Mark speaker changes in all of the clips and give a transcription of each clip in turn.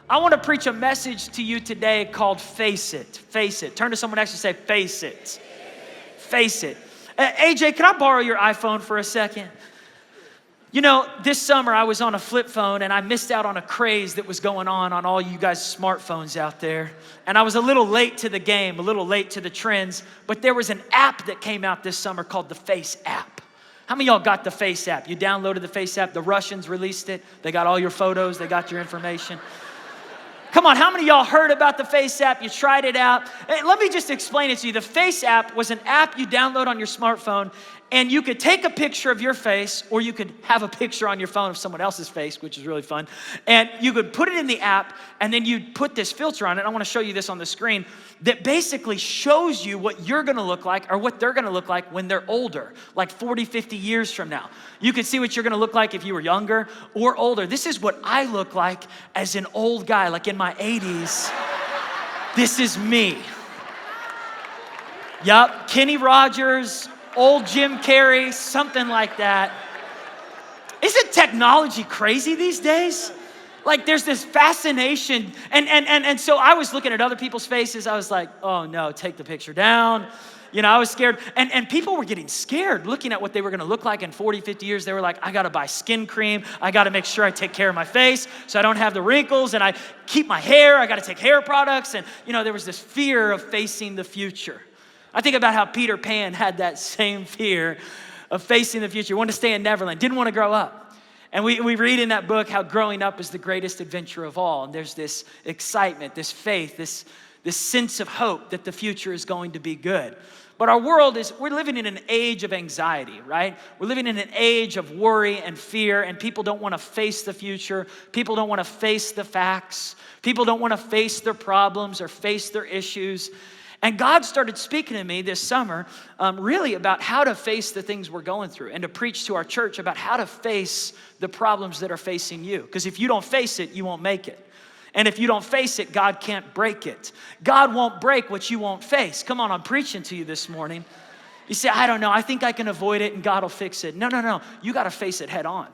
Speaker 1: I want to preach a message to you today called Face It. Face it. Turn to someone next to you and say, face it. Face it. AJ, can I borrow your iPhone for a second? You know, this summer I was on a flip phone and I missed out on a craze that was going on all you guys' smartphones out there. And I was a little late to the game, a little late to the trends, but there was an app that came out this summer called the Face app. How many of y'all got the Face app? You downloaded the Face app, the Russians released it, they got all your photos, they got your information. Come on, how many of y'all heard about the Face app? You tried it out. Let me just explain it to you. The Face app was an app you download on your smartphone, and you could take a picture of your face, or you could have a picture on your phone of someone else's face, which is really fun. And you could put it in the app, and then you'd put this filter on it. I want to show you this on the screen that basically shows you what you're going to look like or what they're going to look like when they're older, like 40, 50 years from now. You can see what you're going to look like if you were younger or older. This is what I look like as an old guy, like in my 80s. This is me. Yup, Kenny Rogers, old Jim Carrey, something like that. Isn't technology crazy these days? Like there's this fascination. And so I was looking at other people's faces. I was like, oh no, take the picture down. You know, I was scared. And people were getting scared looking at what they were gonna look like in 40, 50 years. They were like, I gotta buy skin cream. I gotta make sure I take care of my face so I don't have the wrinkles, and I keep my hair. I gotta take hair products. And you know, there was this fear of facing the future. I think about how Peter Pan had that same fear of facing the future. He wanted to stay in Neverland, didn't want to grow up. And we read in that book how growing up is the greatest adventure of all. And there's this excitement, this faith, this sense of hope that the future is going to be good. But our world we're living in an age of anxiety, right? We're living in an age of worry and fear, and people don't want to face the future. People don't want to face the facts. People don't want to face their problems or face their issues. And God started speaking to me this summer really about how to face the things we're going through, and to preach to our church about how to face the problems that are facing you. Because if you don't face it, you won't make it. And if you don't face it, God can't break it. God won't break what you won't face. Come on, I'm preaching to you this morning. You say, I don't know, I think I can avoid it and God will fix it. No. You got to face it head on.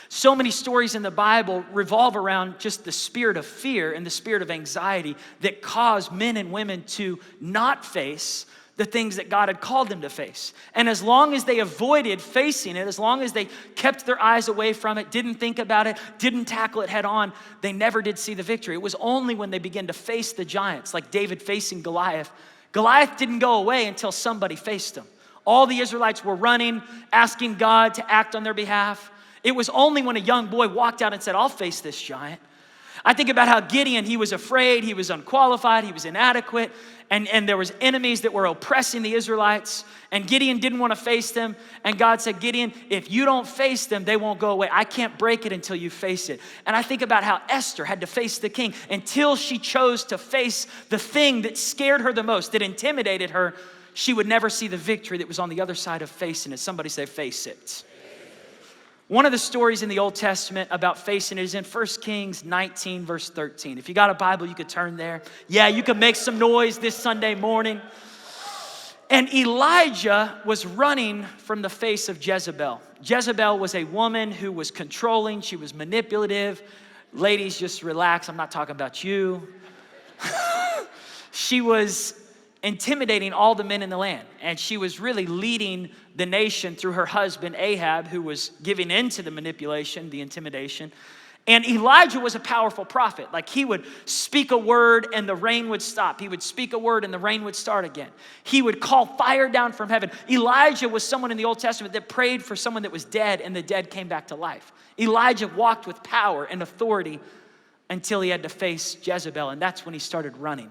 Speaker 1: So many stories in the Bible revolve around just the spirit of fear and the spirit of anxiety that cause men and women to not face the things that God had called them to face. And as long as they avoided facing it, as long as they kept their eyes away from it, didn't think about it, didn't tackle it head on, they never did see the victory. It was only when they began to face the giants, like David facing Goliath. Goliath didn't go away until somebody faced him. All the Israelites were running, asking God to act on their behalf. It was only when a young boy walked out and said, I'll face this giant. I think about how Gideon, he was afraid, he was unqualified, he was inadequate, and there was enemies that were oppressing the Israelites, and Gideon didn't want to face them, and God said, Gideon, if you don't face them, they won't go away. I can't break it until you face it. And I think about how Esther had to face the king until she chose to face the thing that scared her the most, that intimidated her. She would never see the victory that was on the other side of facing it. Somebody say, face it. One of the stories in the Old Testament about facing it is in 1 Kings 19, verse 13. If you got a Bible, you could turn there. Yeah, you could make some noise this Sunday morning. And Elijah was running from the face of Jezebel. Jezebel was a woman who was controlling. She was manipulative. Ladies, just relax. I'm not talking about you. She was intimidating all the men in the land. And she was really leading the nation through her husband, Ahab, who was giving into the manipulation, the intimidation. And Elijah was a powerful prophet. Like, he would speak a word and the rain would stop. He would speak a word and the rain would start again. He would call fire down from heaven. Elijah was someone in the Old Testament that prayed for someone that was dead, and the dead came back to life. Elijah walked with power and authority until he had to face Jezebel, and that's when he started running.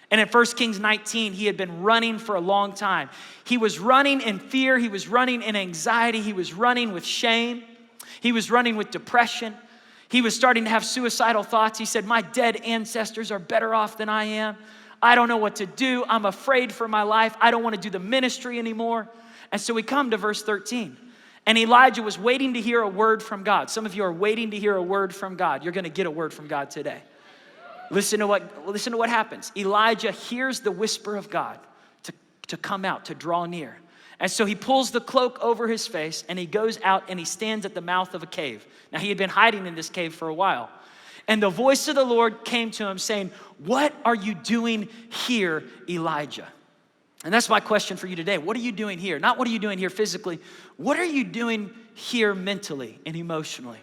Speaker 1: And in 1 Kings 19, he had been running for a long time. He was running in fear. He was running in anxiety. He was running with shame. He was running with depression. He was starting to have suicidal thoughts. He said, my dead ancestors are better off than I am. I don't know what to do. I'm afraid for my life. I don't want to do the ministry anymore. And so we come to verse 13. And Elijah was waiting to hear a word from God. Some of you are waiting to hear a word from God. You're going to get a word from God today. Listen to what happens. Elijah hears the whisper of God to come out, to draw near. And so he pulls the cloak over his face and he goes out and he stands at the mouth of a cave. Now, he had been hiding in this cave for a while. And the voice of the Lord came to him saying, what are you doing here, Elijah? And that's my question for you today. What are you doing here? Not what are you doing here physically. What are you doing here mentally and emotionally?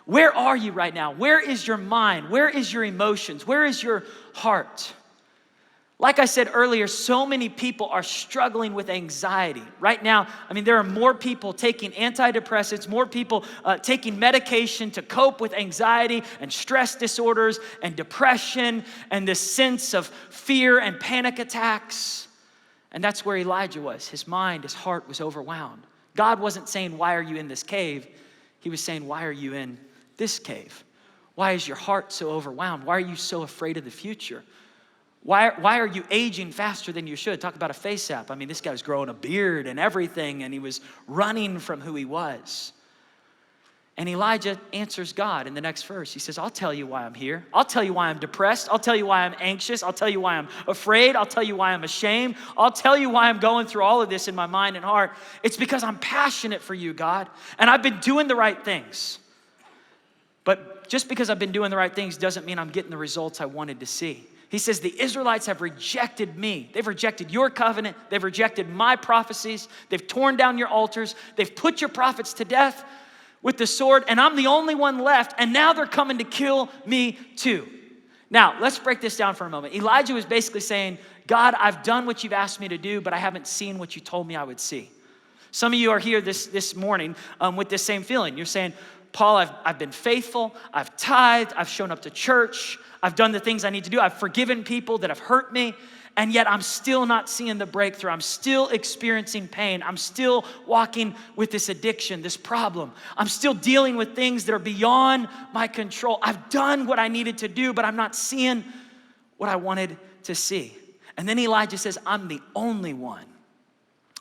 Speaker 1: Where are you right now? Where is your mind? Where is your emotions? Where is your heart? Like I said earlier, so many people are struggling with anxiety. Right now, there are more people taking antidepressants, more people taking medication to cope with anxiety and stress disorders and depression and this sense of fear and panic attacks. And that's where Elijah was. His mind, his heart was overwhelmed. God wasn't saying, why are you in this cave? He was saying, why are you in this cave? Why is your heart so overwhelmed? Why are you so afraid of the future? Why are you aging faster than you should? Talk about a face app. This guy was growing a beard and everything, and he was running from who he was. And Elijah answers God in the next verse. He says, I'll tell you why I'm here. I'll tell you why I'm depressed. I'll tell you why I'm anxious. I'll tell you why I'm afraid. I'll tell you why I'm ashamed. I'll tell you why I'm going through all of this in my mind and heart. It's because I'm passionate for you, God, and I've been doing the right things. But just because I've been doing the right things doesn't mean I'm getting the results I wanted to see. He says, the Israelites have rejected me. They've rejected your covenant. They've rejected my prophecies. They've torn down your altars. They've put your prophets to death with the sword, and I'm the only one left, and now they're coming to kill me too. Now, let's break this down for a moment. Elijah was basically saying, God, I've done what you've asked me to do, but I haven't seen what you told me I would see. Some of you are here this morning with this same feeling. You're saying, Paul, I've been faithful, I've tithed, I've shown up to church, I've done the things I need to do, I've forgiven people that have hurt me, and yet I'm still not seeing the breakthrough. I'm still experiencing pain. I'm still walking with this addiction, this problem. I'm still dealing with things that are beyond my control. I've done what I needed to do, but I'm not seeing what I wanted to see. And then Elijah says, I'm the only one.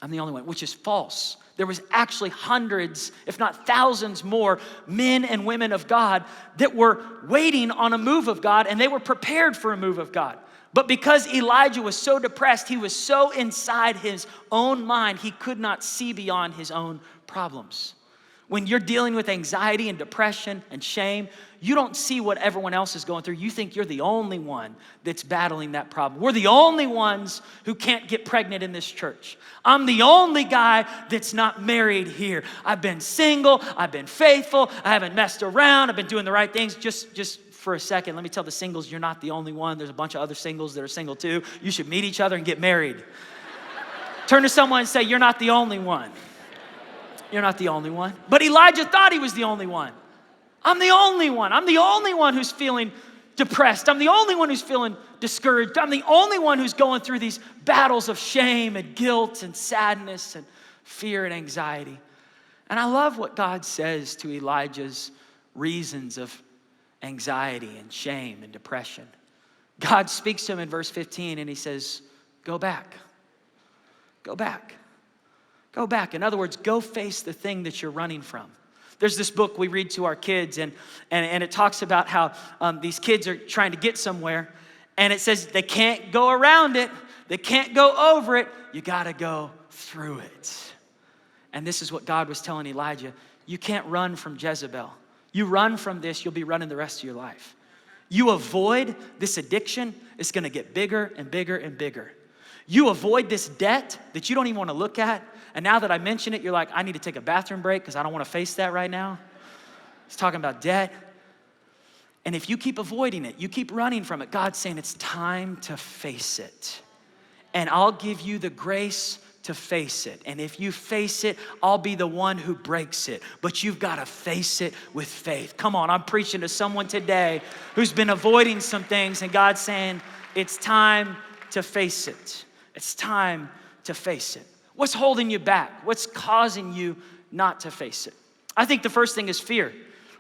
Speaker 1: I'm the only one, which is false. There was actually hundreds, if not thousands more men and women of God that were waiting on a move of God, and they were prepared for a move of God. But because Elijah was so depressed, he was so inside his own mind, he could not see beyond his own problems. When you're dealing with anxiety and depression and shame, you don't see what everyone else is going through. You think you're the only one that's battling that problem. We're the only ones who can't get pregnant in this church. I'm the only guy that's not married here. I've been single, I've been faithful, I haven't messed around, I've been doing the right things. Just for a second, let me tell the singles, you're not the only one. There's a bunch of other singles that are single too. You should meet each other and get married. Turn to someone and say, you're not the only one. You're not the only one. But Elijah thought he was the only one. I'm the only one. I'm the only one who's feeling depressed. I'm the only one who's feeling discouraged. I'm the only one who's going through these battles of shame and guilt and sadness and fear and anxiety. And I love what God says to Elijah's reasons of anxiety and shame and depression. God speaks to him in verse 15 and he says, go back. Go back. Go back. In other words, go face the thing that you're running from. There's this book we read to our kids, and it talks about how these kids are trying to get somewhere, and it says they can't go around it, they can't go over it, you gotta go through it. And this is what God was telling Elijah. You can't run from Jezebel. You run from this, you'll be running the rest of your life. You avoid this addiction, it's gonna get bigger and bigger and bigger. You avoid this debt that you don't even wanna look at, and now that I mention it, you're like, I need to take a bathroom break because I don't want to face that right now. He's talking about debt. And if you keep avoiding it, you keep running from it, God's saying it's time to face it. And I'll give you the grace to face it. And if you face it, I'll be the one who breaks it. But you've got to face it with faith. Come on, I'm preaching to someone today who's been avoiding some things, and God's saying it's time to face it. It's time to face it. What's holding you back? What's causing you not to face it? I think the first thing is fear.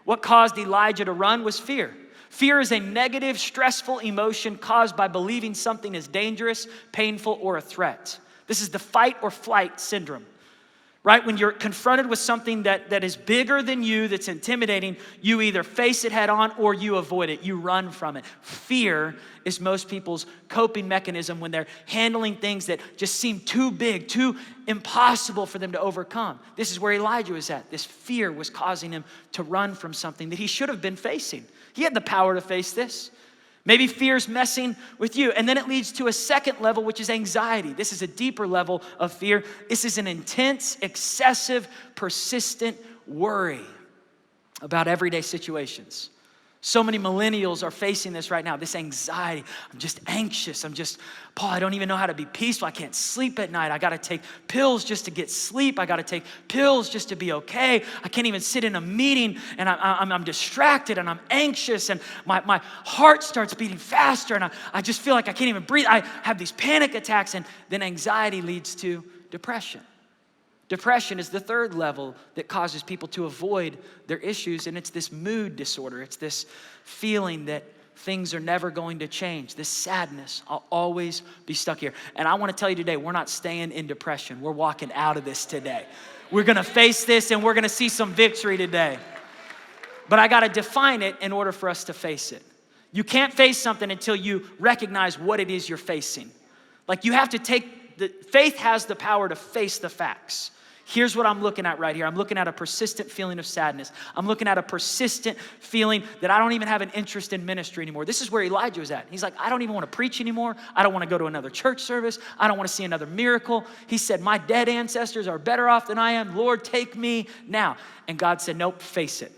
Speaker 1: What caused Elijah to run was fear. Fear is a negative, stressful emotion caused by believing something is dangerous, painful, or a threat. This is the fight or flight syndrome, right? When you're confronted with something that is bigger than you, that's intimidating, you either face it head on or you avoid it. You run from it. Fear is most people's coping mechanism when they're handling things that just seem too big, too impossible for them to overcome. This is where Elijah was at. This fear was causing him to run from something that he should have been facing. He had the power to face this. Maybe fear's messing with you. And then it leads to a second level, which is anxiety. This is a deeper level of fear. This is an intense, excessive, persistent worry about everyday situations. So many millennials are facing this right now, this anxiety. I'm just anxious. Paul, I don't even know how to be peaceful. I can't sleep at night. I got to take pills just to get sleep. I got to take pills just to be okay. I can't even sit in a meeting, and I'm distracted, and I'm anxious, and my heart starts beating faster, and I just feel like I can't even breathe. I have these panic attacks, and then anxiety leads to depression. Depression is the third level that causes people to avoid their issues, and it's this mood disorder. It's this feeling that things are never going to change, this sadness. I'll always be stuck here. And I want to tell you today, we're not staying in depression. We're walking out of this today. We're going to face this, and we're going to see some victory today. But I got to define it in order for us to face it. You can't face something until you recognize what it is you're facing. Like, you have to faith has the power to face the facts. Here's what I'm looking at right here. I'm looking at a persistent feeling of sadness. I'm looking at a persistent feeling that I don't even have an interest in ministry anymore. This is where Elijah was at. He's like, I don't even want to preach anymore. I don't want to go to another church service. I don't want to see another miracle. He said, my dead ancestors are better off than I am. Lord, take me now. And God said, nope, face it.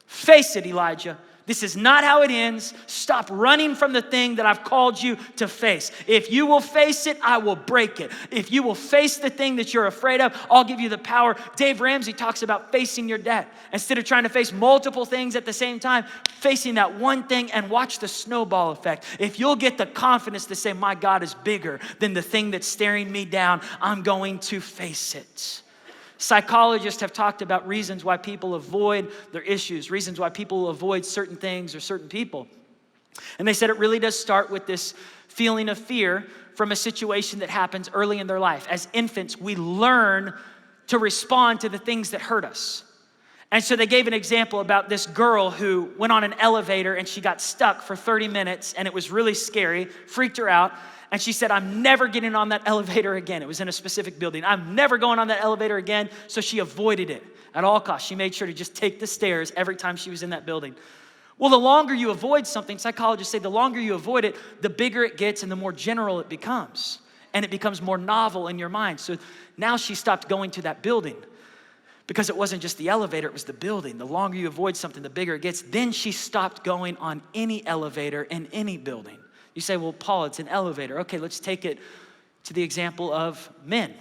Speaker 1: Face it, Elijah. This is not how it ends. Stop running from the thing that I've called you to face. If you will face it, I will break it. If you will face the thing that you're afraid of, I'll give you the power. Dave Ramsey talks about facing your debt. Instead of trying to face multiple things at the same time, facing that one thing and watch the snowball effect. If you'll get the confidence to say, my God is bigger than the thing that's staring me down, I'm going to face it. Psychologists have talked about reasons why people avoid their issues, reasons why people avoid certain things or certain people. And they said it really does start with this feeling of fear from a situation that happens early in their life. As infants, we learn to respond to the things that hurt us. And so they gave an example about this girl who went on an elevator and she got stuck for 30 minutes and it was really scary, freaked her out. And she said, I'm never getting on that elevator again. It was in a specific building. I'm never going on that elevator again. So she avoided it at all costs. She made sure to just take the stairs every time she was in that building. Well, the longer you avoid something, psychologists say the longer you avoid it, the bigger it gets and the more general it becomes. And it becomes more novel in your mind. So now she stopped going to that building because it wasn't just the elevator, it was the building. The longer you avoid something, the bigger it gets. Then she stopped going on any elevator in any building. You say, well, Paul, it's an elevator. Okay, let's take it to the example of men.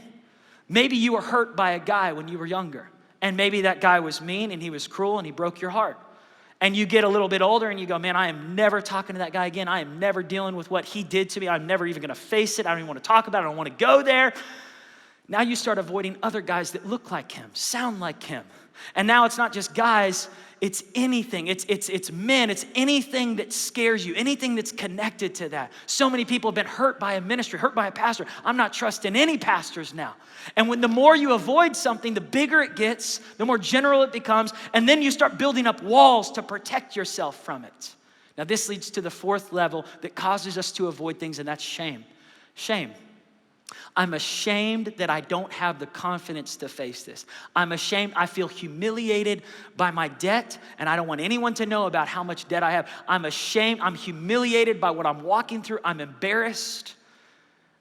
Speaker 1: Maybe you were hurt by a guy when you were younger. And maybe that guy was mean and he was cruel and he broke your heart. And you get a little bit older and you go, man, I am never talking to that guy again. I am never dealing with what he did to me. I'm never even going to face it. I don't even want to talk about it. I don't want to go there. Now you start avoiding other guys that look like him, sound like him. And now it's not just guys, it's anything. It's men. It's anything that scares you, anything that's connected to that. So many people have been hurt by a ministry, hurt by a pastor. I'm not trusting any pastors now. And when the more you avoid something, the bigger it gets, the more general it becomes, and then you start building up walls to protect yourself from it. Now this leads to the fourth level that causes us to avoid things, and that's shame. Shame. I'm ashamed that I don't have the confidence to face this. I'm ashamed. I feel humiliated by my debt, and I don't want anyone to know about how much debt I have. I'm ashamed. I'm humiliated by what I'm walking through. I'm embarrassed,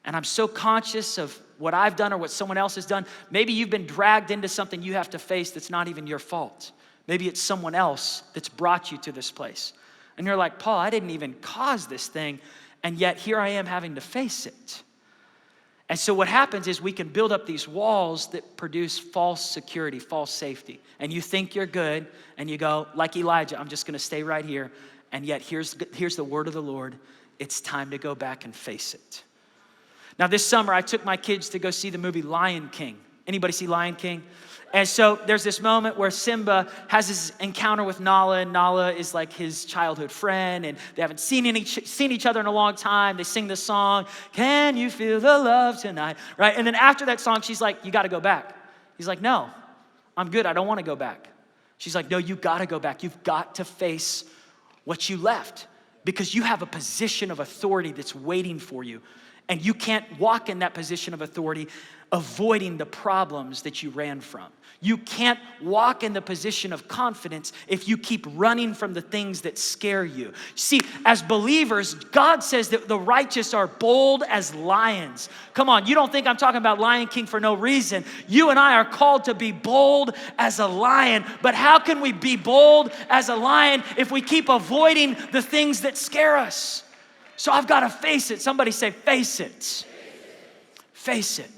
Speaker 1: and I'm so conscious of what I've done or what someone else has done. Maybe you've been dragged into something you have to face that's not even your fault. Maybe it's someone else that's brought you to this place. And you're like, Paul, I didn't even cause this thing, and yet here I am having to face it. And so what happens is we can build up these walls that produce false security, false safety. And you think you're good, and you go, like Elijah, I'm just going to stay right here. And yet here's the word of the Lord. It's time to go back and face it. Now this summer, I took my kids to go see the movie Lion King. Anybody see Lion King? And so there's this moment where Simba has this encounter with Nala, and Nala is like his childhood friend, and they haven't seen each other in a long time. They sing the song, "Can you feel the love tonight?" Right? And then after that song, she's like, "You got to go back." He's like, "No, I'm good. I don't want to go back." She's like, "No, you got to go back. You've got to face what you left because you have a position of authority that's waiting for you." And you can't walk in that position of authority avoiding the problems that you ran from. You can't walk in the position of confidence if you keep running from the things that scare you. See, as believers, God says that the righteous are bold as lions. Come on, you don't think I'm talking about Lion King for no reason. You and I are called to be bold as a lion. But how can we be bold as a lion if we keep avoiding the things that scare us? So I've got to face it. Somebody say, face it. Face it.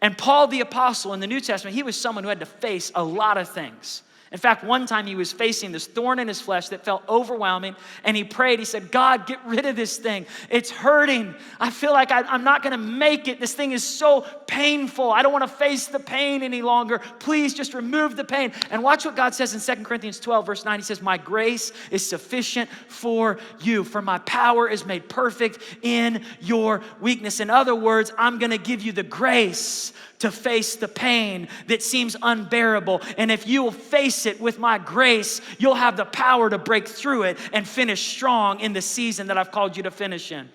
Speaker 1: And Paul the apostle in the New Testament, he was someone who had to face a lot of things. In fact, one time he was facing this thorn in his flesh that felt overwhelming, and he prayed. He said, God, get rid of this thing. It's hurting. I feel like I'm not going to make it. This thing is so painful. I don't want to face the pain any longer. Please just remove the pain. And watch what God says in 2 Corinthians 12, verse 9. He says, my grace is sufficient for you, for my power is made perfect in your weakness. In other words, I'm going to give you the grace to face the pain that seems unbearable. And if you will face it with my grace, you'll have the power to break through it and finish strong in the season that I've called you to finish in.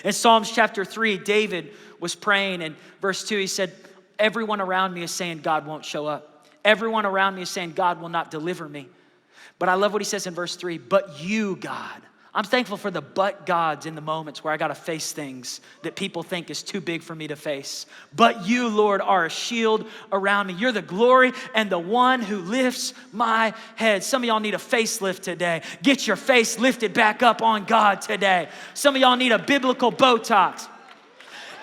Speaker 1: In Psalms chapter 3, David was praying, and verse 2, he said, everyone around me is saying God won't show up. Everyone around me is saying God will not deliver me. But I love what he says in verse 3, but you, God. I'm thankful for the but gods in the moments where I got to face things that people think is too big for me to face. But you, Lord, are a shield around me. You're the glory and the one who lifts my head. Some of y'all need a facelift today. Get your face lifted back up on God today. Some of y'all need a biblical Botox.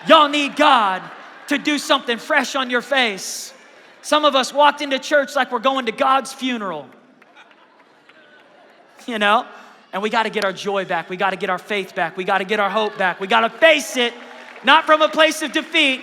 Speaker 1: Y'all need God to do something fresh on your face. Some of us walked into church like we're going to God's funeral. You know? And we got to get our joy back. We got to get our faith back. We got to get our hope back. We got to face it, not from a place of defeat,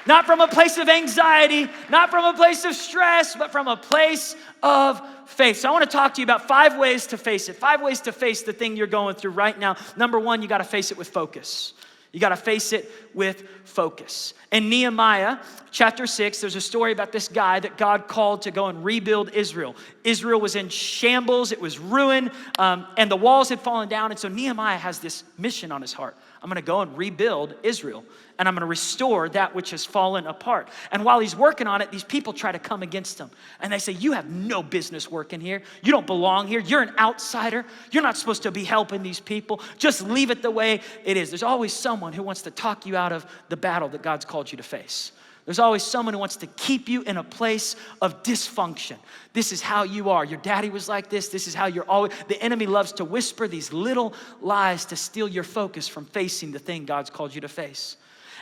Speaker 1: not from a place of anxiety, not from a place of stress, but from a place of faith. So I want to talk to you about 5 ways to face it. 5 ways to face the thing you're going through right now. Number 1, you got to face it with focus. You got to face it with focus. In Nehemiah chapter 6, there's a story about this guy that God called to go and rebuild Israel. Israel was in shambles. It was ruined, and the walls had fallen down. And so Nehemiah has this mission on his heart. I'm going to go and rebuild Israel, and I'm going to restore that which has fallen apart. And while he's working on it, these people try to come against him. And they say, you have no business working here. You don't belong here. You're an outsider. You're not supposed to be helping these people. Just leave it the way it is. There's always someone who wants to talk you out of the battle that God's called you to face. There's always someone who wants to keep you in a place of dysfunction. This is how you are. Your daddy was like this. This is how you're always. The enemy loves to whisper these little lies to steal your focus from facing the thing God's called you to face.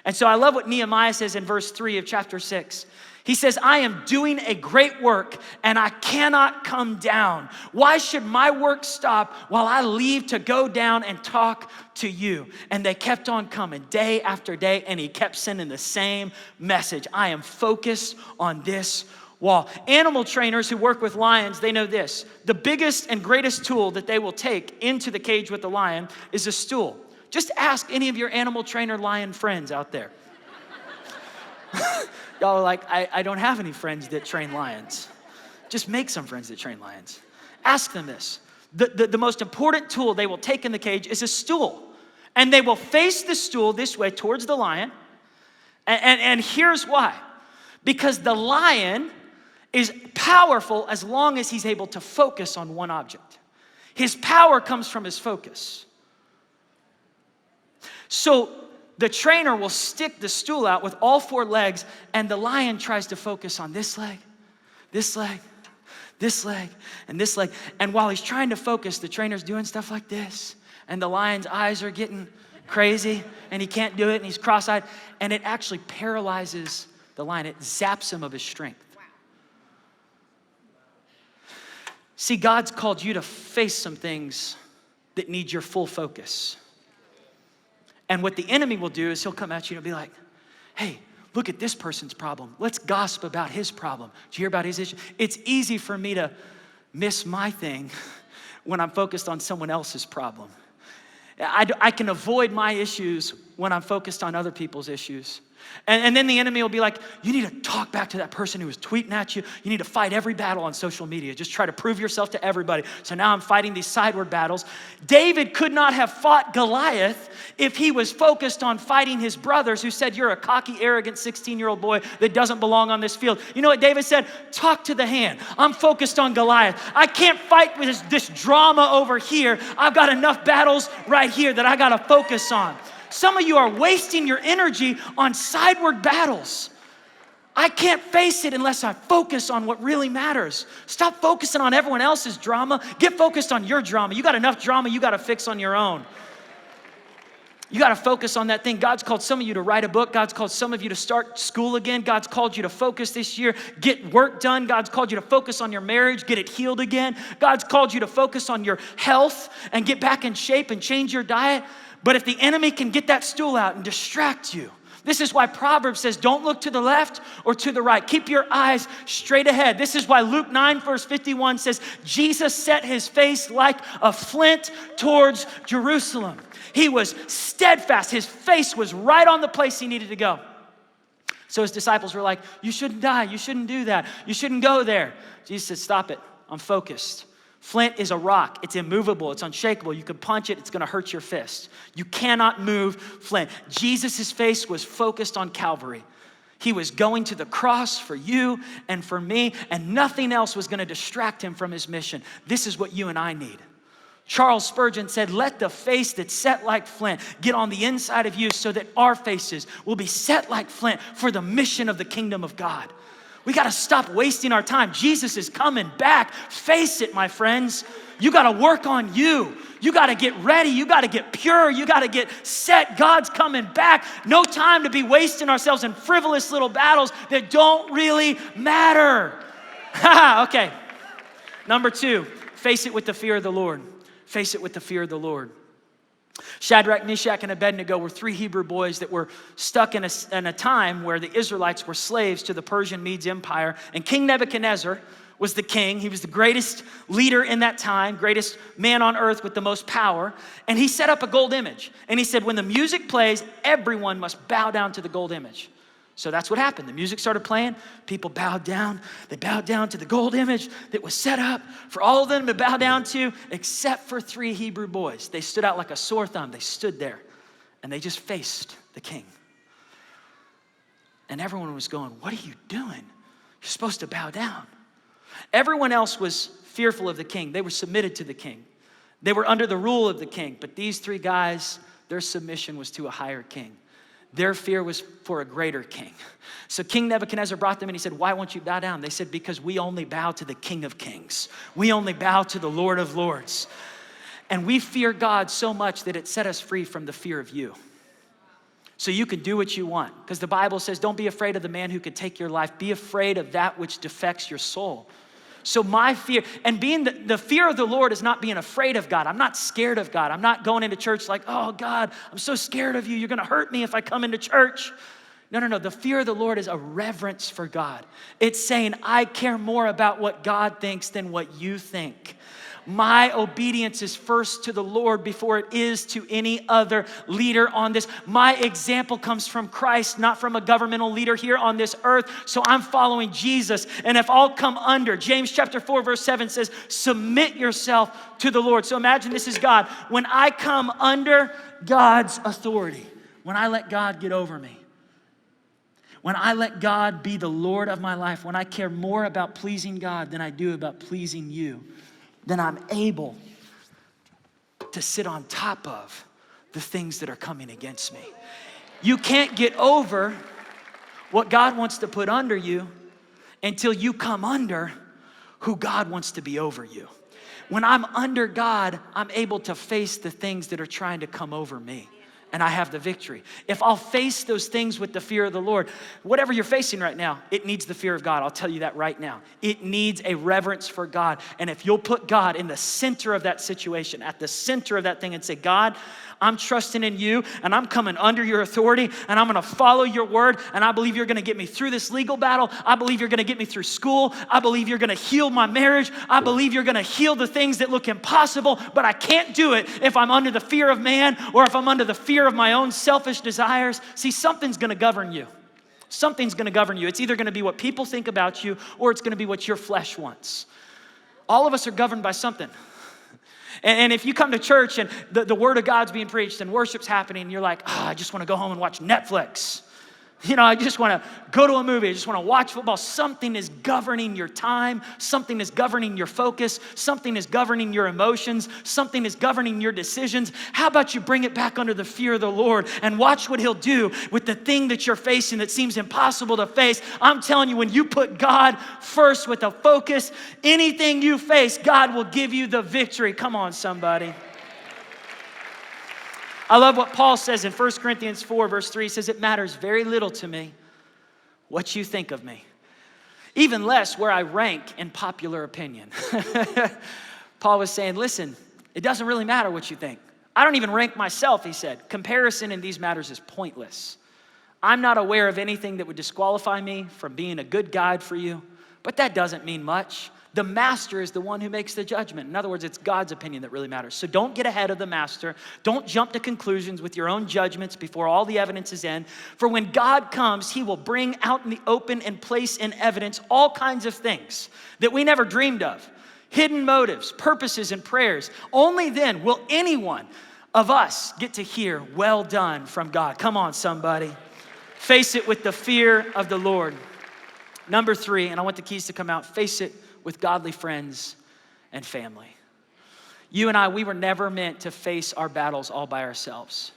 Speaker 1: And so I love what Nehemiah says in verse 3 of chapter 6. He says, I am doing a great work and I cannot come down. Why should my work stop while I leave to go down and talk to you? And they kept on coming day after day, and he kept sending the same message. I am focused on this wall. Animal trainers who work with lions, they know this. The biggest and greatest tool that they will take into the cage with the lion is a stool. Just ask any of your animal trainer lion friends out there. Y'all are like, I don't have any friends that train lions. Just make some friends that train lions. Ask them this. The most important tool they will take in the cage is a stool. And they will face the stool this way towards the lion. And here's why. Because the lion is powerful as long as he's able to focus on one object. His power comes from his focus. So the trainer will stick the stool out with all 4 legs, and the lion tries to focus on this leg, this leg, this leg, and this leg. And while he's trying to focus, the trainer's doing stuff like this, and the lion's eyes are getting crazy, and he can't do it, and he's cross-eyed, and it actually paralyzes the lion. It zaps him of his strength. See, God's called you to face some things that need your full focus. And what the enemy will do is he'll come at you and be like, hey, look at this person's problem. Let's gossip about his problem. Did you hear about his issue? It's easy for me to miss my thing when I'm focused on someone else's problem. I can avoid my issues when I'm focused on other people's issues. And then the enemy will be like, you need to talk back to that person who was tweeting at you. You need to fight every battle on social media. Just try to prove yourself to everybody. So now I'm fighting these sideward battles. David could not have fought Goliath if he was focused on fighting his brothers who said, you're a cocky, arrogant 16-year-old boy that doesn't belong on this field. You know what David said? Talk to the hand. I'm focused on Goliath. I can't fight with this drama over here. I've got enough battles right here that I got to focus on. Some of you are wasting your energy on sideward battles. I can't face it unless I focus on what really matters. Stop focusing on everyone else's drama. Get focused on your drama. You got enough drama you got to fix on your own. You got to focus on that thing. God's called some of you to write a book. God's called some of you to start school again. God's called you to focus this year. Get work done. God's called you to focus on your marriage. Get it healed again. God's called you to focus on your health and get back in shape and change your diet. But if the enemy can get that stool out and distract you, this is why Proverbs says, don't look to the left or to the right. Keep your eyes straight ahead. This is why Luke 9, verse 51 says, Jesus set his face like a flint towards Jerusalem. He was steadfast. His face was right on the place he needed to go. So his disciples were like, you shouldn't die. You shouldn't do that. You shouldn't go there. Jesus said, stop it. I'm focused. Flint is a rock. It's immovable. It's unshakable. You can punch it. It's going to hurt your fist. You cannot move flint. Jesus' face was focused on Calvary. He was going to the cross for you and for me, and nothing else was going to distract him from his mission. This is what you and I need. Charles Spurgeon said, let the face that's set like flint get on the inside of you so that our faces will be set like flint for the mission of the kingdom of God. We got to stop wasting our time. Jesus is coming back. Face it, my friends. You got to work on you. You got to get ready. You got to get pure. You got to get set. God's coming back. No time to be wasting ourselves in frivolous little battles that don't really matter. Okay. Number 2, face it with the fear of the Lord. Face it with the fear of the Lord. Shadrach, Meshach, and Abednego were 3 Hebrew boys that were stuck in a time where the Israelites were slaves to the Persian Medes Empire. And King Nebuchadnezzar was the king. He was the greatest leader in that time, greatest man on earth with the most power. And he set up a gold image. And he said, when the music plays, everyone must bow down to the gold image. So that's what happened. The music started playing. People bowed down. They bowed down to the gold image that was set up for all of them to bow down to, except for 3 Hebrew boys. They stood out like a sore thumb. They stood there, and they just faced the king. And everyone was going, what are you doing? You're supposed to bow down. Everyone else was fearful of the king. They were submitted to the king. They were under the rule of the king. But these 3 guys, their submission was to a higher king. Their fear was for a greater king. So King Nebuchadnezzar brought them and he said, why won't you bow down? They said, because we only bow to the King of Kings. We only bow to the Lord of Lords. And we fear God so much that it set us free from the fear of you. So you can do what you want. Because the Bible says, don't be afraid of the man who could take your life. Be afraid of that which defects your soul. So my fear, and being the fear of the Lord is not being afraid of God. I'm not scared of God. I'm not going into church like, oh God, I'm so scared of you. You're going to hurt me if I come into church. No. The fear of the Lord is a reverence for God. It's saying, I care more about what God thinks than what you think. My obedience is first to the Lord before it is to any other leader on this. My example comes from Christ, not from a governmental leader here on this earth. So I'm following Jesus. And if I'll come under, James chapter 4, verse 7 says, submit yourself to the Lord. So imagine this is God. When I come under God's authority, when I let God get over me, when I let God be the Lord of my life, when I care more about pleasing God than I do about pleasing you, then I'm able to sit on top of the things that are coming against me. You can't get over what God wants to put under you until you come under who God wants to be over you. When I'm under God, I'm able to face the things that are trying to come over me. And I have the victory. If I'll face those things with the fear of the Lord, whatever you're facing right now, it needs the fear of God. I'll tell you that right now. It needs a reverence for God. And if you'll put God in the center of that situation, at the center of that thing and say, God, I'm trusting in you and I'm coming under your authority and I'm going to follow your word. And I believe you're going to get me through this legal battle. I believe you're going to get me through school. I believe you're going to heal my marriage. I believe you're going to heal the things that look impossible, but I can't do it if I'm under the fear of man or if I'm under the fear of my own selfish desires. See, something's going to govern you. Something's going to govern you. It's either going to be what people think about you or it's going to be what your flesh wants. All of us are governed by something. And if you come to church and the word of God's being preached and worship's happening, and you're like, I just want to go home and watch Netflix. I just want to go to a movie. I just want to watch football. Something is governing your time. Something is governing your focus. Something is governing your emotions. Something is governing your decisions. How about you bring it back under the fear of the Lord and watch what he'll do with the thing that you're facing that seems impossible to face. I'm telling you, when you put God first with a focus, anything you face, God will give you the victory. Come on, somebody. I love what Paul says in 1 Corinthians 4, verse 3. He says, it matters very little to me what you think of me, even less where I rank in popular opinion. Paul was saying, listen, it doesn't really matter what you think. I don't even rank myself, he said. Comparison in these matters is pointless. I'm not aware of anything that would disqualify me from being a good guide for you, but that doesn't mean much. The master is the one who makes the judgment. In other words, it's God's opinion that really matters. So don't get ahead of the master. Don't jump to conclusions with your own judgments before all the evidence is in. For when God comes, he will bring out in the open and place in evidence all kinds of things that we never dreamed of. Hidden motives, purposes, and prayers. Only then will anyone of us get to hear, well done from God. Come on, somebody. Face it with the fear of the Lord. Number 3, and I want the keys to come out, face it with godly friends and family. You and I, we were never meant to face our battles all by ourselves.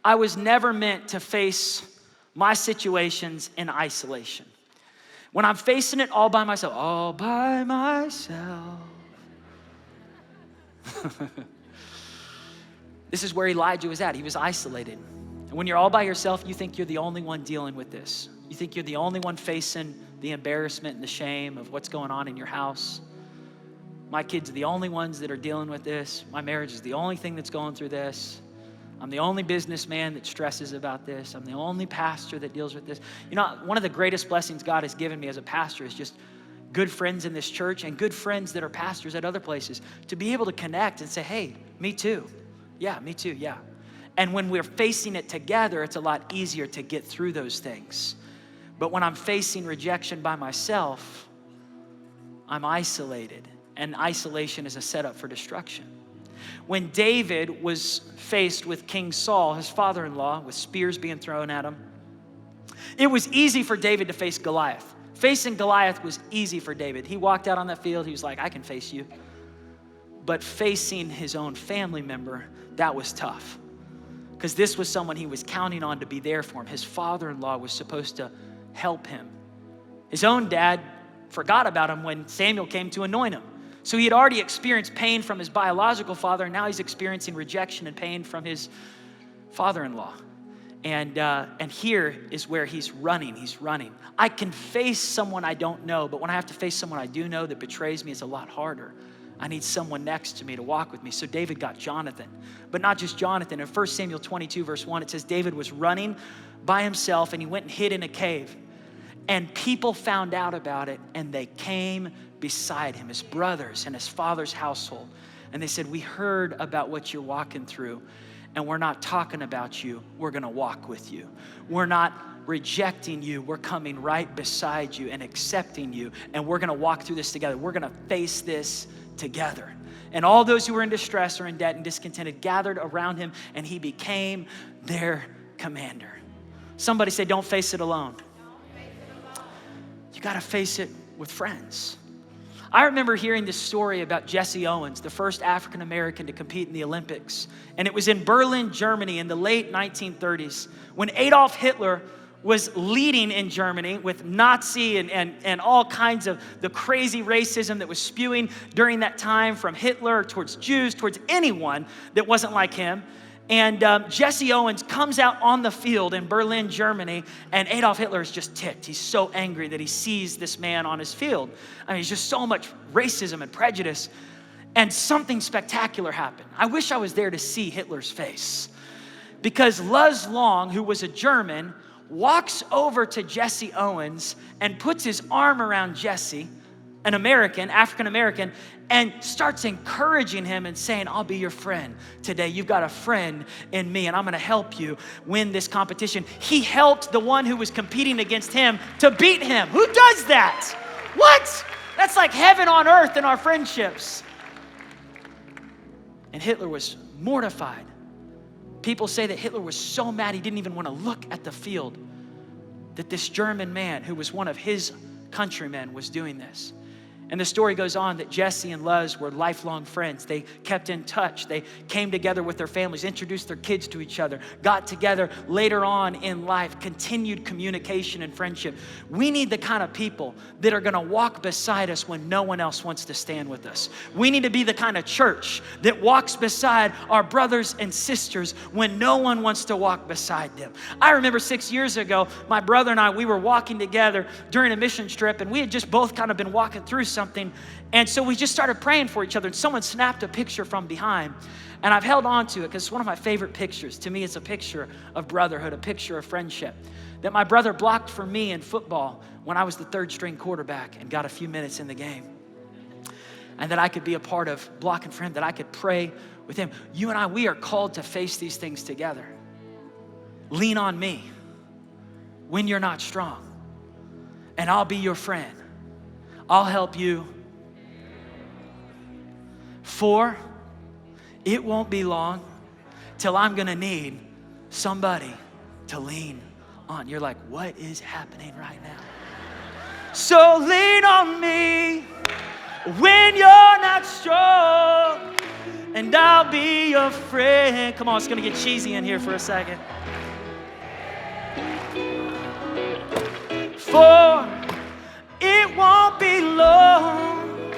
Speaker 1: I was never meant to face my situations in isolation. When I'm facing it all by myself, this is where Elijah was at. He was isolated. And when you're all by yourself, you think you're the only one dealing with this. You think you're the only one facing the embarrassment and the shame of what's going on in your house. My kids are the only ones that are dealing with this. My marriage is the only thing that's going through this. I'm the only businessman that stresses about this. I'm the only pastor that deals with this. One of the greatest blessings God has given me as a pastor is just good friends in this church and good friends that are pastors at other places to be able to connect and say, hey, me too. Yeah, me too, yeah. And when we're facing it together, it's a lot easier to get through those things. But when I'm facing rejection by myself, I'm isolated. And isolation is a setup for destruction. When David was faced with King Saul, his father-in-law, with spears being thrown at him, it was easy for David to face Goliath. Facing Goliath was easy for David. He walked out on that field. He was like, I can face you. But facing his own family member, that was tough. Because this was someone he was counting on to be there for him. His father-in-law was supposed to help him. His own dad forgot about him when Samuel came to anoint him. So he had already experienced pain from his biological father, and now he's experiencing rejection and pain from his father-in-law. And here is where he's running. I can face someone I don't know, but when I have to face someone I do know that betrays me, it's a lot harder. I need someone next to me to walk with me. So David got Jonathan, but not just Jonathan. In 1 Samuel 22, verse 1, it says David was running by himself and he went and hid in a cave. And people found out about it and they came beside him, his brothers and his father's household. And they said, we heard about what you're walking through and we're not talking about you. We're gonna walk with you. We're not rejecting you. We're coming right beside you and accepting you. And we're gonna walk through this together. We're gonna face this together. And all those who were in distress or in debt and discontented gathered around him and he became their commander. Somebody say, don't face it alone. You gotta face it with friends. I remember hearing this story about Jesse Owens, the first African-American to compete in the Olympics. And it was in Berlin, Germany in the late 1930s when Adolf Hitler was leading in Germany with Nazi and all kinds of the crazy racism that was spewing during that time from Hitler towards Jews, towards anyone that wasn't like him. And Jesse Owens comes out on the field in Berlin, Germany, and Adolf Hitler is just ticked. He's so angry that he sees this man on his field. I mean, he's just so much racism and prejudice. And something spectacular happened. I wish I was there to see Hitler's face. Because Luz Long, who was a German, walks over to Jesse Owens and puts his arm around Jesse, an American, African-American, and starts encouraging him and saying, I'll be your friend today. You've got a friend in me and I'm gonna help you win this competition. He helped the one who was competing against him to beat him. Who does that? What? That's like heaven on earth in our friendships. And Hitler was mortified. People say that Hitler was so mad he didn't even want to look at the field, that this German man who was one of his countrymen was doing this. And the story goes on that Jesse and Luz were lifelong friends. They kept in touch. They came together with their families, introduced their kids to each other, got together later on in life, continued communication and friendship. We need the kind of people that are going to walk beside us when no one else wants to stand with us. We need to be the kind of church that walks beside our brothers and sisters when no one wants to walk beside them. I remember 6 years ago, my brother and I, we were walking together during a mission trip, and we had just both kind of been walking through something. And so we just started praying for each other, and someone snapped a picture from behind. And I've held on to it because it's one of my favorite pictures. To me, it's a picture of brotherhood, a picture of friendship. That my brother blocked for me in football when I was the third string quarterback and got a few minutes in the game. And that I could be a part of blocking for him, that I could pray with him. You and I, we are called to face these things together. Lean on me when you're not strong, and I'll be your friend. I'll help you. For it won't be long till I'm gonna need somebody to lean on. You're like, what is happening right now? So lean on me when you're not strong, and I'll be your friend. Come on, it's gonna get cheesy in here for a second. For it won't be long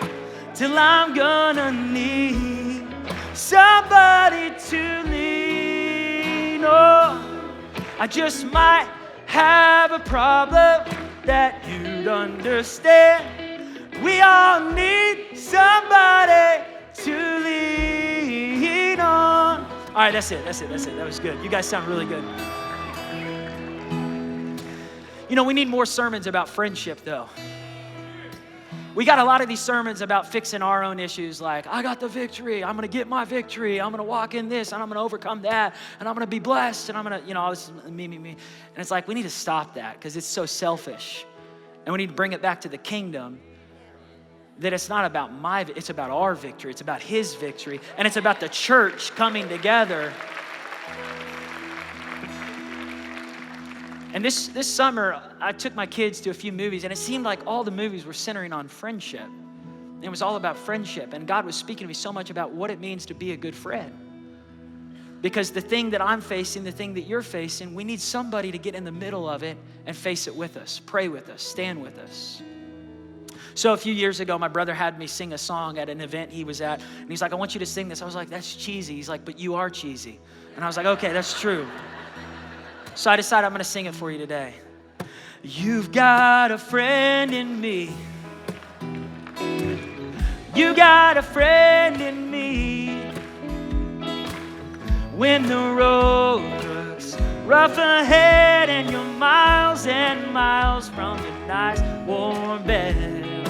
Speaker 1: till I'm gonna need somebody to lean on. I just might have a problem that you'd understand. We all need somebody to lean on. All right, that's it. That was good. You guys sound really good. You know, we need more sermons about friendship, though. We got a lot of these sermons about fixing our own issues, like, I got the victory, I'm going to get my victory, I'm going to walk in this, and I'm going to overcome that, and I'm going to be blessed, and I'm going to, you know, this is me. And it's like, we need to stop that because it's so selfish. And we need to bring it back to the kingdom, that it's not about it's about our victory, it's about his victory, and it's about the church coming together. And this summer, I took my kids to a few movies, and it seemed like all the movies were centering on friendship. It was all about friendship, and God was speaking to me so much about what it means to be a good friend. Because the thing that I'm facing, the thing that you're facing, we need somebody to get in the middle of it and face it with us, pray with us, stand with us. So a few years ago, my brother had me sing a song at an event he was at, and he's like, I want you to sing this. I was like, that's cheesy. He's like, but you are cheesy. And I was like, okay, that's true. So I decided I'm going to sing it for you today. You've got a friend in me. You got a friend in me. When the road looks rough ahead and you're miles and miles from your nice warm bed,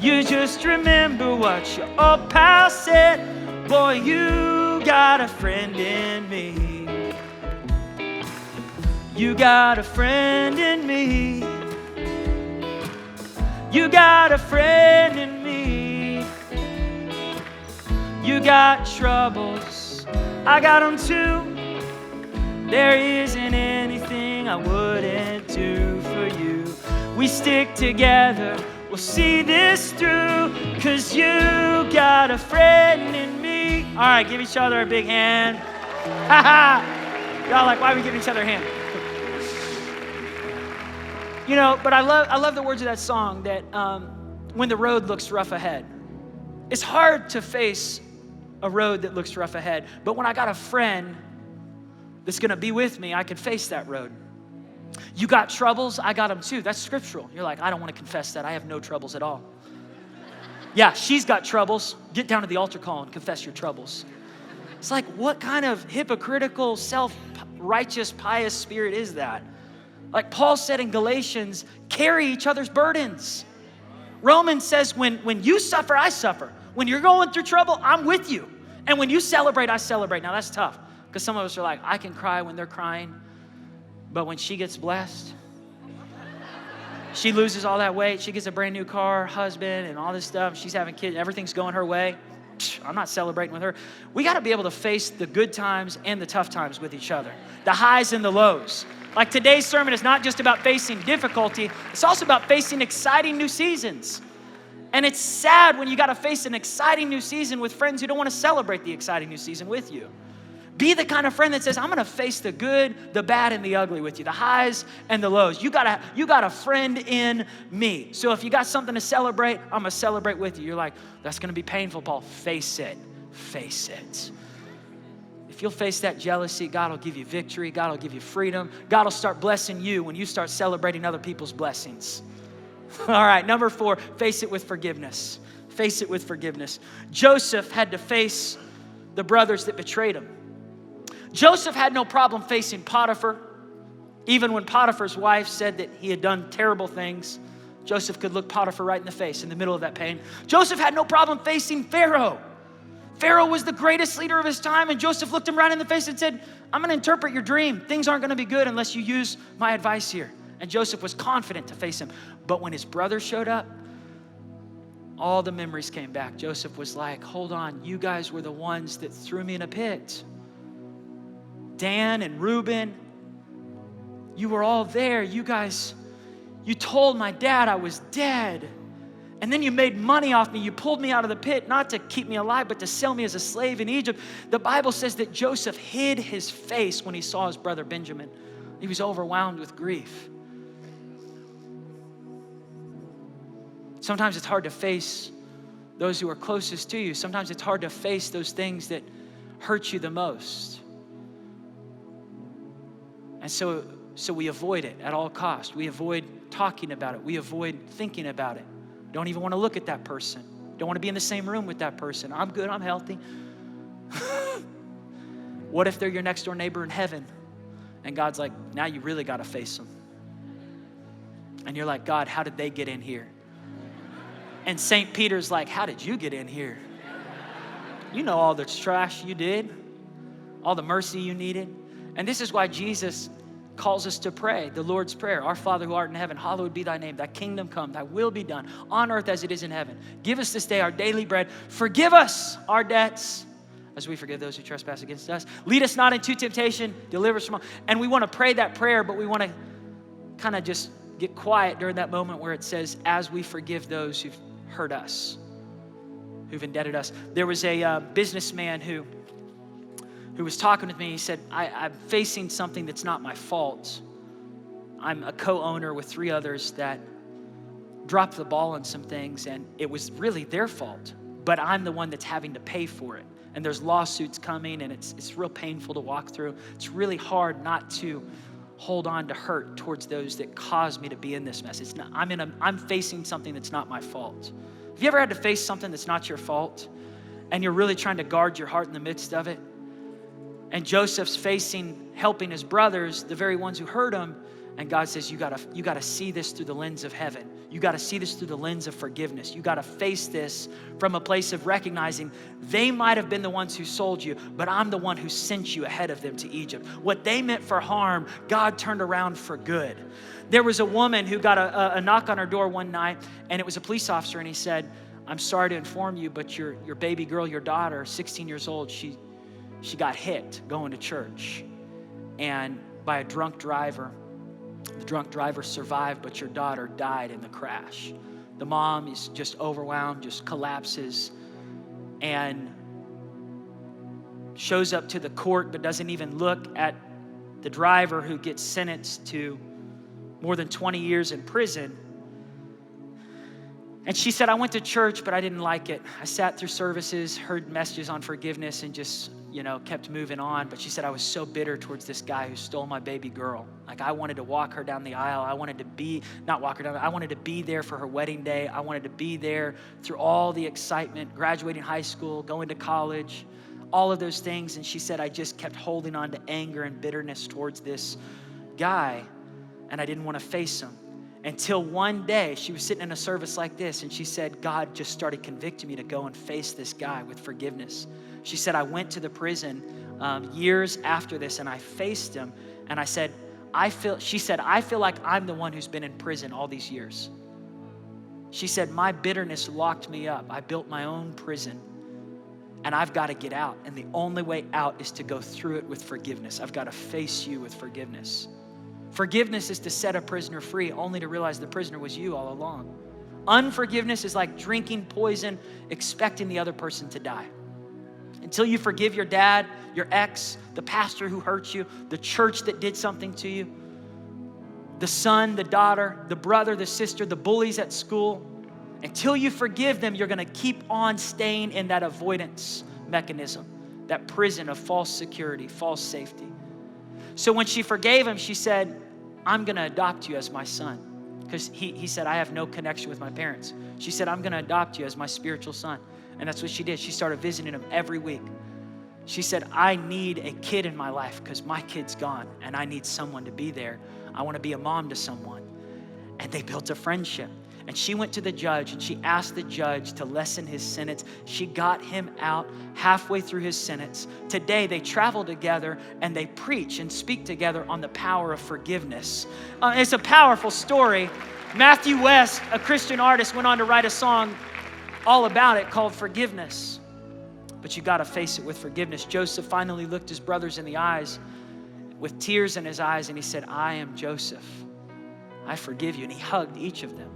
Speaker 1: you just remember what your old pal said. Boy, you got a friend in me. You got a friend in me. You got a friend in me. You got troubles, I got them too. There isn't anything I wouldn't do for you. We stick together, we'll see this through, 'cause you got a friend in me. All right, give each other a big hand. Y'all like, why we give each other a hand? You know, but I love the words of that song, that when the road looks rough ahead. It's hard to face a road that looks rough ahead, but when I got a friend that's gonna be with me, I can face that road. You got troubles, I got them too. That's scriptural. You're like, I don't wanna confess that. I have no troubles at all. Yeah, she's got troubles. Get down to the altar call and confess your troubles. It's like, what kind of hypocritical, self-righteous, pious spirit is that? Like Paul said in Galatians, carry each other's burdens. Romans says, when you suffer, I suffer. When you're going through trouble, I'm with you. And when you celebrate, I celebrate. Now that's tough, because some of us are like, I can cry when they're crying, but when she gets blessed, she loses all that weight, she gets a brand new car, husband, and all this stuff, she's having kids, everything's going her way. I'm not celebrating with her. We got to be able to face the good times and the tough times with each other, the highs and the lows. Like today's sermon is not just about facing difficulty, it's also about facing exciting new seasons. And it's sad when you got to face an exciting new season with friends who don't want to celebrate the exciting new season with you. Be the kind of friend that says, I'm going to face the good, the bad, and the ugly with you, the highs and the lows. You got a friend in me. So if you got something to celebrate, I'm going to celebrate with you. You're like, that's going to be painful, Paul. Face it. Face it. If you'll face that jealousy, God will give you victory. God will give you freedom. God will start blessing you when you start celebrating other people's blessings. All right, number 4, face it with forgiveness. Face it with forgiveness. Joseph had to face the brothers that betrayed him. Joseph had no problem facing Potiphar. Even when Potiphar's wife said that he had done terrible things, Joseph could look Potiphar right in the face in the middle of that pain. Joseph had no problem facing Pharaoh. Pharaoh was the greatest leader of his time, and Joseph looked him right in the face and said, I'm going to interpret your dream. Things aren't going to be good unless you use my advice here. And Joseph was confident to face him. But when his brothers showed up, all the memories came back. Joseph was like, hold on, you guys were the ones that threw me in a pit. Dan and Reuben, you were all there. You guys, you told my dad I was dead. And then you made money off me. You pulled me out of the pit, not to keep me alive, but to sell me as a slave in Egypt. The Bible says that Joseph hid his face when he saw his brother Benjamin. He was overwhelmed with grief. Sometimes it's hard to face those who are closest to you. Sometimes it's hard to face those things that hurt you the most. And so we avoid it at all costs. We avoid talking about it. We avoid thinking about it. Don't even want to look at that person. Don't want to be in the same room with that person. I'm good, I'm healthy. What if they're your next door neighbor in heaven? And God's like, now you really got to face them. And you're like, God, how did they get in here? And St. Peter's like, how did you get in here? You know all the trash you did, all the mercy you needed. And this is why Jesus calls us to pray the Lord's Prayer. Our Father who art in heaven, hallowed be thy name. Thy kingdom come, thy will be done on earth as it is in heaven. Give us this day our daily bread. Forgive us our debts as we forgive those who trespass against us. Lead us not into temptation, deliver us from all. And we want to pray that prayer, but we want to kind of just get quiet during that moment where it says, as we forgive those who've hurt us, who've indebted us. There was a businessman who was talking with me. He said, I'm facing something that's not my fault. I'm a co-owner with 3 others that dropped the ball on some things, and it was really their fault, but I'm the one that's having to pay for it. And there's lawsuits coming, and it's real painful to walk through. It's really hard not to hold on to hurt towards those that caused me to be in this mess. I'm facing something that's not my fault. Have you ever had to face something that's not your fault, and you're really trying to guard your heart in the midst of it? And Joseph's helping his brothers, the very ones who hurt him. And God says, you gotta see this through the lens of heaven. You gotta see this through the lens of forgiveness. You gotta face this from a place of recognizing they might have been the ones who sold you, but I'm the one who sent you ahead of them to Egypt. What they meant for harm, God turned around for good. There was a woman who got a knock on her door one night, and it was a police officer, and he said, I'm sorry to inform you, but your baby girl, your daughter, 16 years old, she got hit going to church, and by a drunk driver. The drunk driver survived, but your daughter died in the crash. The mom is just overwhelmed, just collapses, and shows up to the court, but doesn't even look at the driver, who gets sentenced to more than 20 years in prison. And she said, I went to church, but I didn't like it. I sat through services, heard messages on forgiveness, and just, kept moving on. But she said, I was so bitter towards this guy who stole my baby girl. Like, I wanted to walk her down the aisle. I wanted to I wanted to be there for her wedding day. I wanted to be there through all the excitement, graduating high school, going to college, all of those things. And she said, I just kept holding on to anger and bitterness towards this guy, and I didn't want to face him. Until one day, she was sitting in a service like this, and she said, God just started convicting me to go and face this guy with forgiveness. She said, I went to the prison years after this, and I faced him, and I said, I feel like I'm the one who's been in prison all these years. She said, my bitterness locked me up. I built my own prison. and I've got to get out. And the only way out is to go through it with forgiveness. I've got to face you with forgiveness. Forgiveness is to set a prisoner free, only to realize the prisoner was you all along. Unforgiveness is like drinking poison, expecting the other person to die. Until you forgive your dad, your ex, the pastor who hurt you, the church that did something to you, the son, the daughter, the brother, the sister, the bullies at school, until you forgive them, you're going to keep on staying in that avoidance mechanism, that prison of false security, false safety. So when she forgave him, she said, I'm going to adopt you as my son. Because he said, I have no connection with my parents. She said, I'm going to adopt you as my spiritual son. And that's what she did. She started visiting him every week. She said, I need a kid in my life because my kid's gone and I need someone to be there. I want to be a mom to someone. And they built a friendship. And she went to the judge and she asked the judge to lessen his sentence. She got him out halfway through his sentence. Today they travel together and they preach and speak together on the power of forgiveness. It's a powerful story. Matthew West, a Christian artist, went on to write a song all about it called Forgiveness. But you got to face it with forgiveness. Joseph finally looked his brothers in the eyes with tears in his eyes and he said, I am Joseph. I forgive you. And he hugged each of them.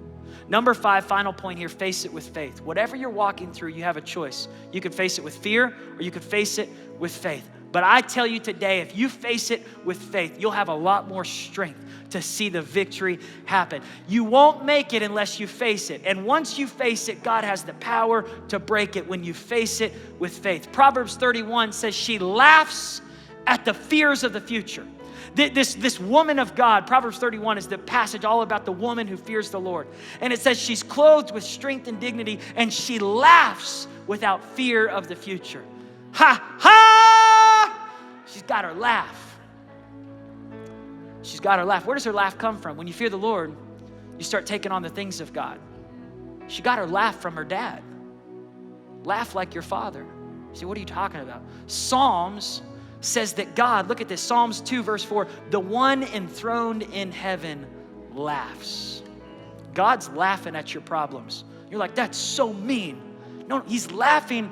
Speaker 1: Number 5, final point here, face it with faith. Whatever you're walking through, you have a choice. You can face it with fear or you can face it with faith. But I tell you today, if you face it with faith, you'll have a lot more strength to see the victory happen. You won't make it unless you face it. And once you face it, God has the power to break it when you face it with faith. Proverbs 31 says she laughs at the fears of the future. This woman of God, Proverbs 31 is the passage all about the woman who fears the Lord. And it says she's clothed with strength and dignity and she laughs without fear of the future. Ha, ha! She's got her laugh. She's got her laugh. Where does her laugh come from? When you fear the Lord, you start taking on the things of God. She got her laugh from her dad. Laugh like your father. You say, what are you talking about? Psalms says that God, look at this, Psalms 2 verse 4, the one enthroned in heaven laughs. God's laughing at your problems. You're like, that's so mean. No, he's laughing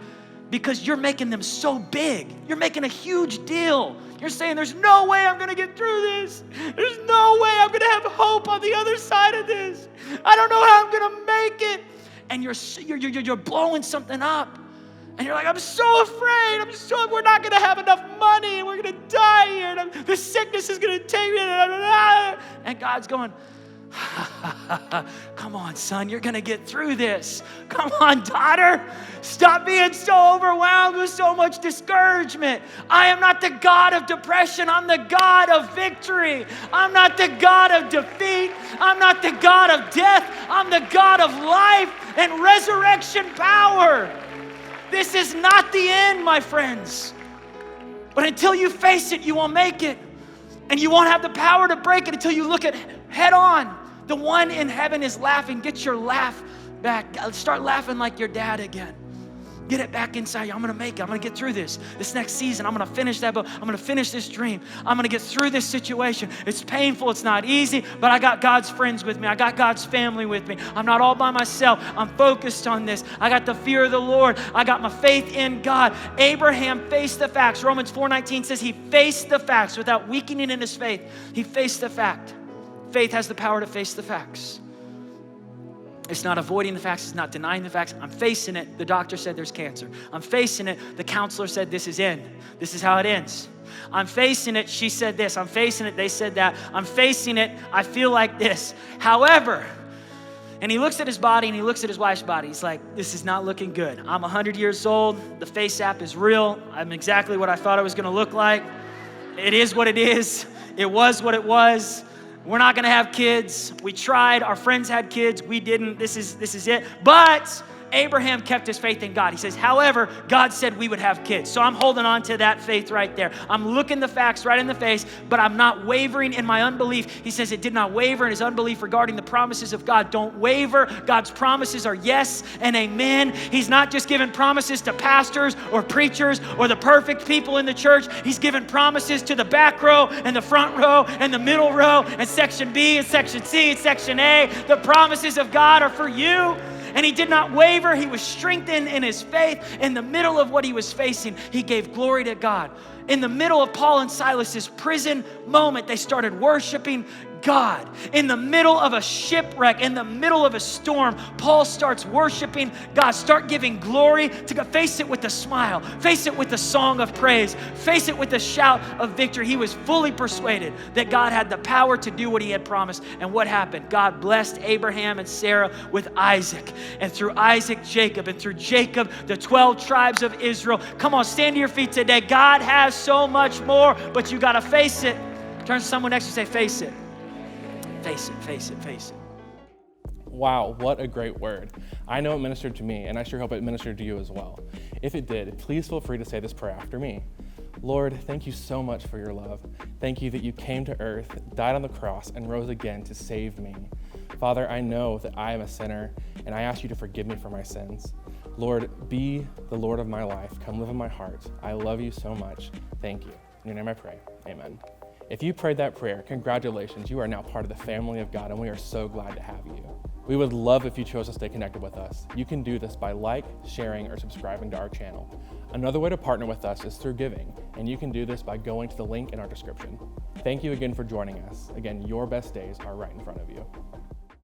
Speaker 1: because you're making them so big. You're making a huge deal. You're saying, there's no way I'm gonna get through this. There's no way I'm gonna have hope on the other side of this. I don't know how I'm gonna make it. And you're blowing something up. And you're like, I'm so afraid. We're not going to have enough money and we're going to die here. And the sickness is going to take me. And God's going, come on, son, you're going to get through this. Come on, daughter. Stop being so overwhelmed with so much discouragement. I am not the God of depression. I'm the God of victory. I'm not the God of defeat. I'm not the God of death. I'm the God of life and resurrection power. This is not the end, my friends. But until you face it, you won't make it. And you won't have the power to break it until you look at head on. The one in heaven is laughing. Get your laugh back. Start laughing like your dad again. Get it back inside you. I'm going to make it. I'm going to get through this next season. I'm going to finish that book. I'm going to finish this dream. I'm going to get through this situation. It's painful. It's not easy, but I got God's friends with me. I got God's family with me. I'm not all by myself. I'm focused on this. I got the fear of the Lord. I got my faith in God. Abraham faced the facts. Romans 4:19 says he faced the facts without weakening in his faith. He faced the fact. Faith has the power to face the facts. It's not avoiding the facts. It's not denying the facts. I'm facing it. The doctor said there's cancer. I'm facing it. The counselor said this is end. This is how it ends. I'm facing it. She said this. I'm facing it. They said that. I'm facing it. I feel like this. However, and he looks at his body and he looks at his wife's body. He's like, this is not looking good. I'm 100 years old. The face app is real. I'm exactly what I thought I was going to look like. It is what it is. It was what it was. We're not going to have kids. We tried. Our friends had kids. We didn't. This is it. But Abraham kept his faith in God. He says, however, God said we would have kids. So I'm holding on to that faith right there. I'm looking the facts right in the face, but I'm not wavering in my unbelief. He says it did not waver in his unbelief regarding the promises of God. Don't waver. God's promises are yes and amen. He's not just giving promises to pastors or preachers or the perfect people in the church. He's given promises to the back row and the front row and the middle row and section B and section C and section A. The promises of God are for you. and he did not waver. He was strengthened in his faith. In the middle of what he was facing, he gave glory to God. In the middle of Paul and Silas's prison moment, they started worshiping God. In the middle of a shipwreck, in the middle of a storm, Paul starts worshiping God. Start giving glory to God. Face it with a smile. Face it with a song of praise. Face it with a shout of victory. He was fully persuaded that God had the power to do what he had promised. And what happened? God blessed Abraham and Sarah with Isaac. And through Isaac, Jacob. And through Jacob, the 12 tribes of Israel. Come on, stand to your feet today. God has so much more, but you got to face it. Turn to someone next to you and say, face it. Face it, face it, face it.
Speaker 2: Wow, what a great word. I know it ministered to me, and I sure hope it ministered to you as well. If it did, please feel free to say this prayer after me. Lord, thank you so much for your love. Thank you that you came to earth, died on the cross, and rose again to save me. Father, I know that I am a sinner, and I ask you to forgive me for my sins. Lord, be the Lord of my life. Come live in my heart. I love you so much. Thank you. In your name I pray. Amen. If you prayed that prayer, congratulations. You are now part of the family of God, and we are so glad to have you. We would love if you chose to stay connected with us. You can do this by sharing, or subscribing to our channel. Another way to partner with us is through giving, and you can do this by going to the link in our description. Thank you again for joining us. Again, your best days are right in front of you.